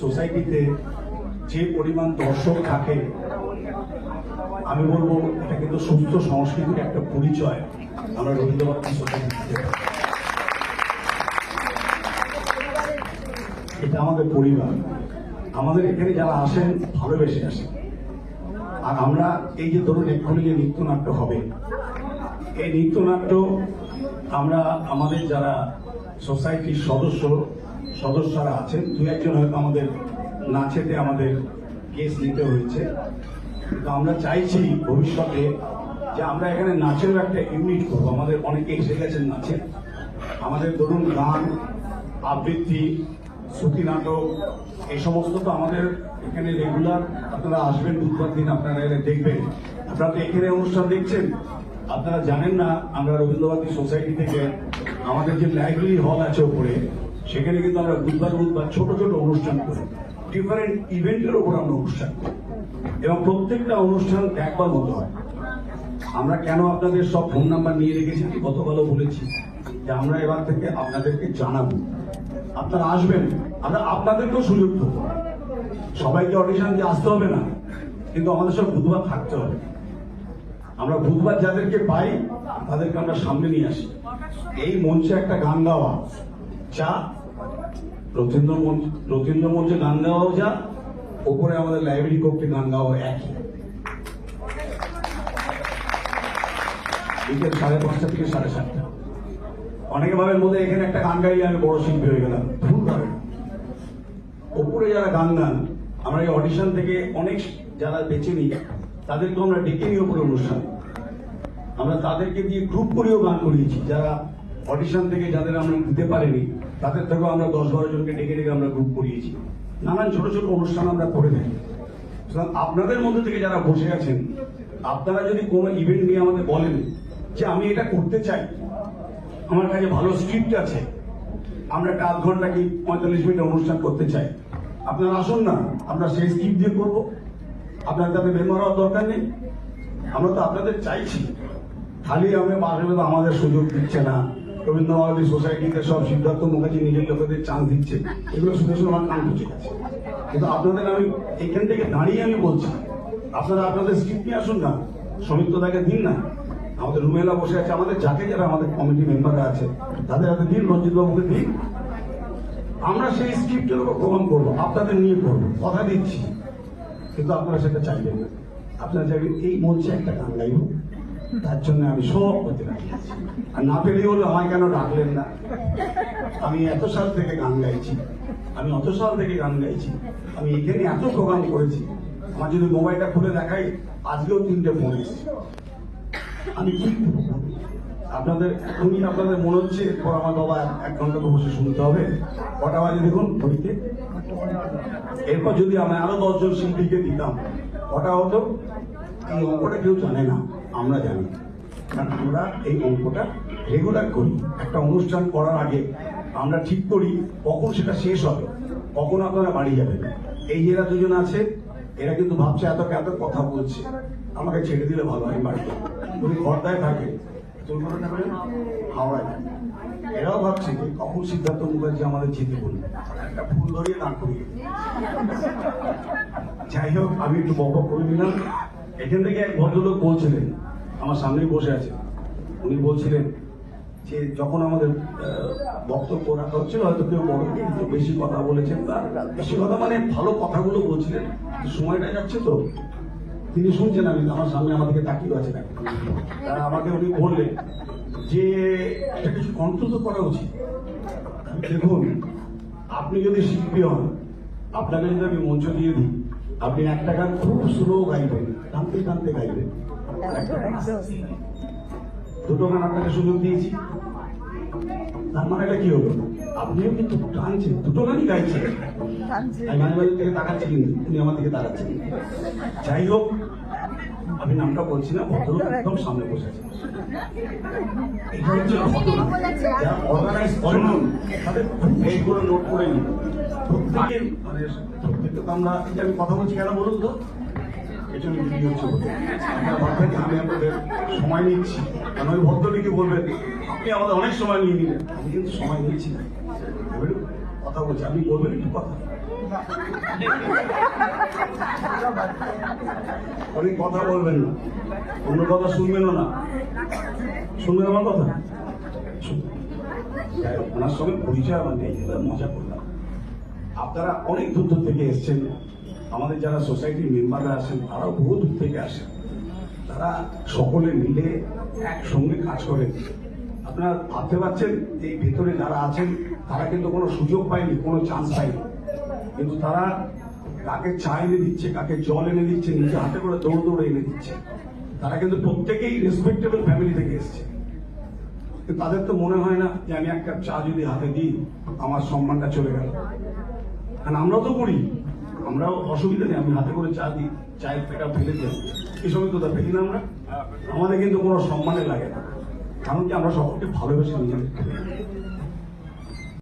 সোসাইটিতে যে পরিমাণ দর্শক থাকে, আমি বলবো এটা কিন্তু সুস্থ সংস্কৃতির একটা পরিচয় আমরা রবীন্দ্রভারতী সোসাইটিতে। এটা আমাদের পরিবার, আমাদের এখানে যারা আসেন ভালোবেসে আসেন। আর আমরা এই যে ধরুন এক্ষুনি যে নৃত্যনাট্য হবে, এই নৃত্যনাট্য আমরা আমাদের যারা সোসাইটির সদস্যরা আছেন, দু একজন হয়তো আমাদের নাচেতে আমাদের কেস নিতে হয়েছে, কিন্তু আমরা চাইছি ভবিষ্যতে যে আমরা এখানে নাচেরও একটা ইউনিট করবো। আমাদের অনেকে এসে গেছেন নাচে, আমাদের ধরুন গান, আবৃত্তি, শ্রুতি নাটক, এই সমস্ত তো আমাদের এখানে রেগুলার। আপনারা আসবেন বুধবার দিন, আপনারা এখানে দেখবেন। আপনারা তো এখানে অনুষ্ঠান দেখছেন, আপনারা জানেন না আমরা রবীন্দ্রভারতী সোসাইটি থেকে আমাদের যে লাইব্রেরি হল আছে ওপরে, সেখানে কিন্তু আমরা বুধবার ছোট ছোট অনুষ্ঠান করি, ডিফারেন্ট ইভেন্টের ওপর আমরা অনুষ্ঠান করি, এবং প্রত্যেকটা অনুষ্ঠান একবার মতো হয়। আমরা কেন আপনাদের সব ফোন নাম্বার নিয়ে রেখেছি, গতকালও বলেছি যে আমরা এবার থেকে আপনাদেরকে জানাবো, আপনারা আসবেন, আমরা আপনাদেরকেও সুযোগ দেবো। সবাইকে অডিশন দিয়ে আসতে হবে না, কিন্তু আমাদের সব বুধবার থাকতে হবে। আমরা বুধবার যাদেরকে পাই তাদেরকে আমরা সামনে নিয়ে আসি। এই মঞ্চে একটা গান গাওয়া যা, রবীন্দ্র মঞ্চে গান গাওয়াও যা, ওপরে আমাদের লাইব্রেরি কক্ষে গান গাওয়া একই। বিকেল 5:30 থেকে 7:30। অনেকে ভাবের মধ্যে এখানে একটা গান গাইলে আমি বড় শিল্পী হয়ে গেলাম, ভুল ভাবেন। ওপরে যারা গান গান, আমরা এই অডিশন থেকে অনেক যারা বেছে নিই তাদেরকে আমরা ডেকে নিই ওপরে অনুষ্ঠান। আমরা তাদেরকে দিয়ে গ্রুপ করেও গান করিয়েছি, যারা অডিশন থেকে যাদের আমরা দিতে পারিনি তাদের থেকেও আমরা 10-12 জনকে ডেকে ডেকে আমরা গ্রুপ করিয়েছি। নানান ছোট ছোট অনুষ্ঠান আমরা করে থাকি। আপনাদের মধ্যে থেকে যারা বসে আছেন, আপনারা যদি কোনো ইভেন্ট নিয়ে আমাদের বলেন যে আমি এটা করতে চাই, আমার কাছে ভালো স্ক্রিপ্ট আছে, আমরা একটা 8 ঘন্টা কি 45 মিনিট অনুষ্ঠান করতে চাই, আপনারা আসুন না, আমরা সেই স্ক্রিপ্ট দিয়ে করবো। আপনার তাদের মেম্বার হওয়ার দরকার নেই, আমরা তো আপনাদের চাইছি। খালি আমরা আমাদের সুযোগ দিচ্ছে না, রবীন্দ্রভারতী সোসাইটিতে সব সিদ্ধার্থ মুখার্জি নিজের লোকেদের চান্স দিচ্ছে, এগুলো শুনে শুনে আমার কান বুঝে গেছে। কিন্তু আপনাদের আমি এখান থেকে দাঁড়িয়ে আমি বলছি, আপনারা আপনাদের স্ক্রিপ্ট নিয়ে আসুন না, সমিত্রদাকে দিন না, আমাদের রুমেলা বসে আছে, আমাদের যাকে যারা আমাদের কমিটি মেম্বাররা আছে তাদের হাতে দিন, রঞ্জিত বাবুকে দিন। আমরা সেই স্ক্রিপ্টের উপর প্রমাণ করবো, আপনাদের নিয়ে করবো, কথা দিচ্ছি। কিন্তু আপনারা সেটা চাইবেন না, আপনারা চাইবেন এই মঞ্চে একটা গান গাইব, তার জন্য আমি সব করতে রাখি। আর না পেলে বললো আমায় কেন ডাকলেন না, আমি এত সাল থেকে গান গাইছি, আমি অত সাল থেকে গান গাইছি, আমি এখানে এত প্রোগ্রাম করেছি। আমার যদি মোবাইলটা খুলে দেখাই, আজকেও 3টে ফোন এসেছে। আমি কি আপনাদের এখনই আপনাদের মনে হচ্ছে এরপর আমার বাবা 1 ঘন্টা তো বসে শুনতে হবে, কটা বাজে দেখুন ঘড়িতে। এরপর যদি আমি আরো 10 জন শিল্পীকে দিতাম, কটা হতো? এই অঙ্কটা কেউ জানে না, আমরা জানি, কারণ আমরা এই অঙ্কটা রেগুলার করি। একটা অনুষ্ঠান করার আগে আমরা ঠিক করি কখন সেটা শেষ হবে, কখন আপনারা বাড়ি যাবেন। এই যে এরা দুজন আছে, এরা কিন্তু ভাবছে এত এত কথা বলছে, আমাকে ছেড়ে দিলে ভালো হয় বাড়িতে। উনি খর্দায় থাকে, হাওড়ায়, এরাও ভাবছে যে কখন সিদ্ধার্থ মুখার্জি আমাদের যেতে বলবে, একটা ফুল ধরিয়ে না করিয়ে। যাই হোক, আমি একটু বকবক করে নিলাম। এখান থেকে এক ভদ্রলোক বলছিলেন, আমার সামনেই বসে আছে, উনি বলছিলেন যে যখন আমাদের বক্তব্য রাখা হচ্ছিল, হয়তো কেউ বলেনি, একটু বেশি কথা বলেছেন, তার বেশি কথা মানে ভালো কথাগুলো বলছিলেন, সময়টা যাচ্ছে তো তিনি শুনছেন। আমি আমার সামনে আমাদেরকে তাকিয়ে আছে, তারা আমাকে উনি বললেন যে এটা কিছু কন্ট্রোল তো করা উচিত। দেখুন, আপনি যদি শিল্পী হন, আপনাকে যদি আমি মঞ্চ দিয়ে দিই, আপনি একটা গান খুব স্লো গাইবেন, টানতে টানতে গাইবেন। 2টো গান আপনাকে সুযোগ দিয়েছি, তার মানে এটা কি হলো? আপনিও কিন্তু টানছেন, 2টো গানই গাইছেন। আমি মাঝে মাঝে থেকে তাকাচ্ছি, কিন্তু উনি আমার দিকে তাকাচ্ছেন। যাই হোক, আমি নামটা বলছি না, ভদ্রলোক একদম সামনে বসে আছে। এটা হচ্ছে ঘটনা, যারা অর্গানাইজ করেন তাদের এইগুলো নোট করে নিন। প্রত্যেকের মানে প্রত্যেকটা তো আমরা, এই যে আমি কথা বলছি কেন বলুন তো, পেছনে ভিডিও হচ্ছে বলতে আপনারা ভাববেন আমি আপনাদের সময় নিচ্ছি, কারণ ওই ভদ্রলোকই বলবেন আপনি আমাদের অনেক সময় নিয়ে নিলেন। আমি কিন্তু সময় নিচ্ছি না, কথা বলছি, আপনি বলবেন একটু কথা। অনেক কথা বলবেন না, অন্য কথা শুনবেনও না, শুনবেন আমার কথা? ওনার সঙ্গে পরিচয় আমার নেই, মজা করলাম। আপনারা অনেক দূর দূর থেকে এসছেন, আমাদের যারা সোসাইটির মেম্বাররা আছেন তারাও বহু দূর থেকে আসেন, তারা সকলে মিলে একসঙ্গে কাজ করেন। আপনারা ভাবতে পারছেন এই ভেতরে যারা আছেন তারা কিন্তু কোনো সুযোগ পায়নি, কোনো চান্স পায়নি, কিন্তু তারা কাকে চা এনে দিচ্ছে, কাকে জল এনে দিচ্ছে, নিজে হাতে করে দৌড় দৌড়ে এনে দিচ্ছে। তারা কিন্তু প্রত্যেকেই রেসপেক্টেবল ফ্যামিলি থেকে এসছে। তাদের তো মনে হয় না যে আমি এক কাপ চা যদি হাতে দিই আমার সম্মানটা চলে গেল। কারণ আমরাও তো করি, আমরাও অসুবিধা নেই, আমি হাতে করে চা দিই, চায়ের পেটা ফেলে দিই, এই সময় তো তা ফেলি না আমরা। আমাদের কিন্তু কোনো সম্মানে লাগে না, কারণ কি আমরা সকলকে ভালোবেসে নিজেদের